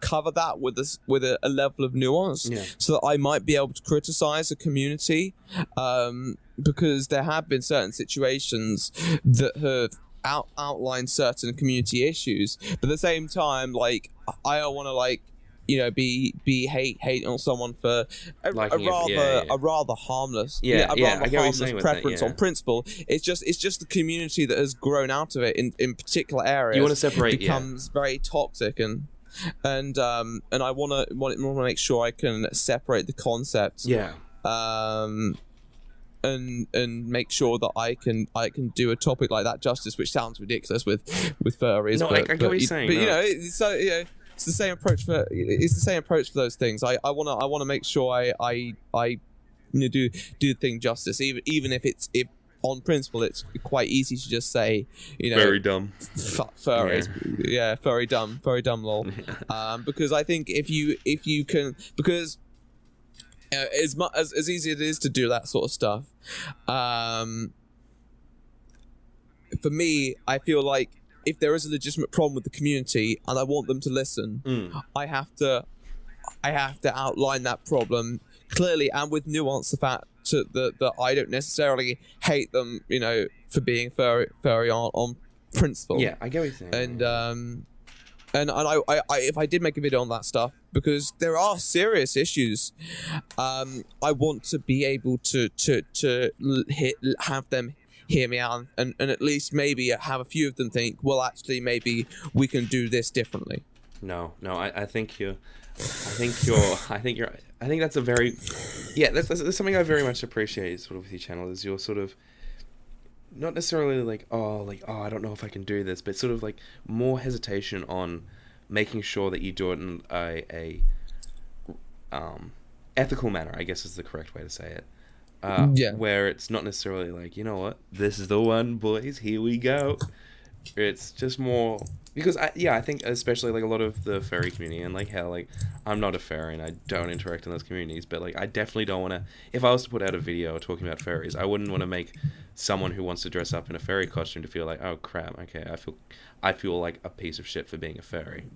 cover that with a level of nuance, so that I might be able to criticize a community, because there have been certain situations that have outlined certain community issues, but at the same time, like I don't want to be hate on someone for a rather harmless I get what you're harmless saying with preference that, on principle. It's just the community that has grown out of it in particular areas. You want to separate, becomes very toxic and I want to make sure I can separate the concepts. And make sure that I can do a topic like that justice, which sounds ridiculous with furries. No, I get what you're saying. But it's the same approach for those things. I want to make sure I do the thing justice, even if on principle it's quite easy to just say very dumb furries, very dumb lol. Because I think if you can, because as much as easy it is to do that sort of stuff, for me, I feel like if there is a legitimate problem with the community and I want them to listen, I have to outline that problem clearly and with nuance, the fact that I don't necessarily hate them, for being furry on principle. Yeah, I get what you're saying. And I if I did make a video on that stuff, because there are serious issues, I want to be able to have them hear me out and at least maybe have a few of them think, well, actually, maybe we can do this differently. No, I think that's a very, that's something I very much appreciate sort of with your channel, is your sort of, not necessarily like I don't know if I can do this, but sort of like more hesitation on making sure that you do it in a ethical manner, I guess is the correct way to say it. Where it's not necessarily like, you know what, this is the one, boys, here we go. It's just more because I think especially like a lot of the furry community, and like how like I'm not a furry and I don't interact in those communities, but like I definitely don't want to, if I was to put out a video talking about furries, I wouldn't want to make someone who wants to dress up in a furry costume to feel like, oh crap, okay, I feel like a piece of shit for being a furry.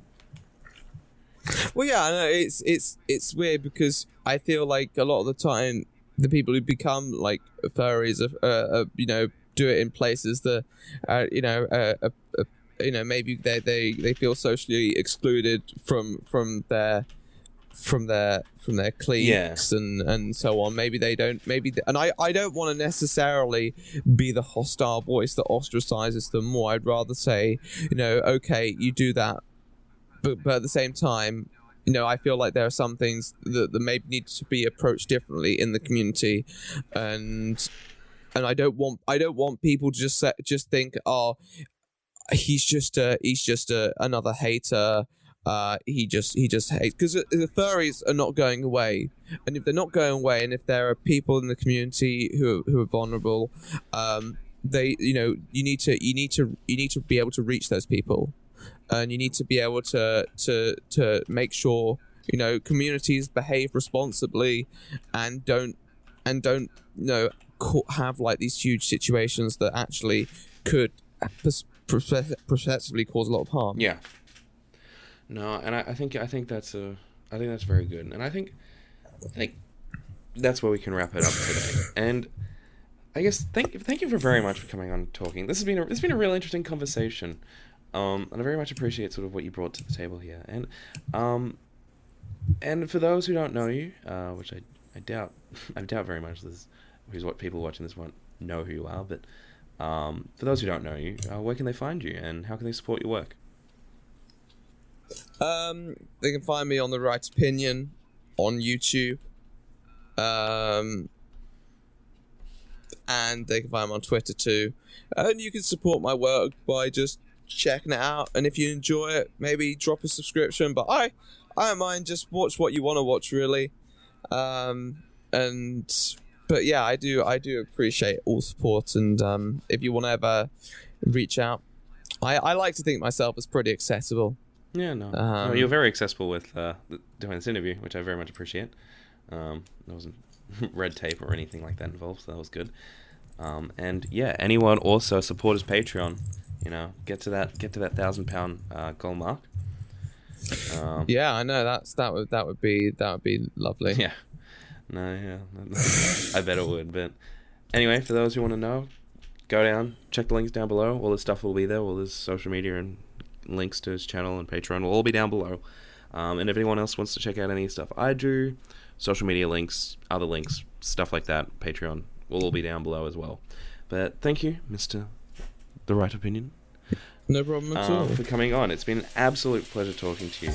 Well, yeah, I know it's weird because I feel like a lot of the time the people who become like furries are do it in places that, maybe they feel socially excluded from their Yeah. cliques and so on. Maybe they don't. And I don't want to necessarily be the hostile voice that ostracizes them more. I'd rather say, okay, you do that, but at the same time, I feel like there are some things that maybe need to be approached differently in the community, and I don't want people to just think, oh, he's just another hater. He just hates, because the furries are not going away, and if they're not going away, and if there are people in the community who are vulnerable, they you need to be able to reach those people, and you need to be able to make sure communities behave responsibly, and don't have like these huge situations that actually could perceptively cause a lot of harm. Yeah. No, and I think that's very good, and I think that's where we can wrap it up today. And I guess thank you very much for coming on and talking. It's been a real interesting conversation, and I very much appreciate sort of what you brought to the table here. And for those who don't know you, which I doubt very much, who's what people watching this won't know who you are, but for those who don't know you, where can they find you, and how can they support your work? They can find me on The Right Opinion on YouTube, and they can find me on Twitter too. And you can support my work by just checking it out, and if you enjoy it, maybe drop a subscription. But I don't mind, just watch what you want to watch, really. But yeah, I do appreciate all support, and if you want to ever reach out, I like to think myself as pretty accessible. Yeah, no, you're very accessible with doing this interview, which I very much appreciate. There wasn't red tape or anything like that involved, so that was good. And yeah, anyone also support his Patreon. Get to that £1,000 goal mark. Yeah, I know that would be lovely. Yeah, no, yeah, I bet it would. But anyway, for those who want to know, go down, check the links down below. All this stuff will be there. All this social media and links to his channel and Patreon will all be down below. And if anyone else wants to check out any stuff I do, social media links, other links, stuff like that, Patreon will all be down below as well. But thank you, Mr. The Right Opinion. No problem at all. For coming on. It's been an absolute pleasure talking to you.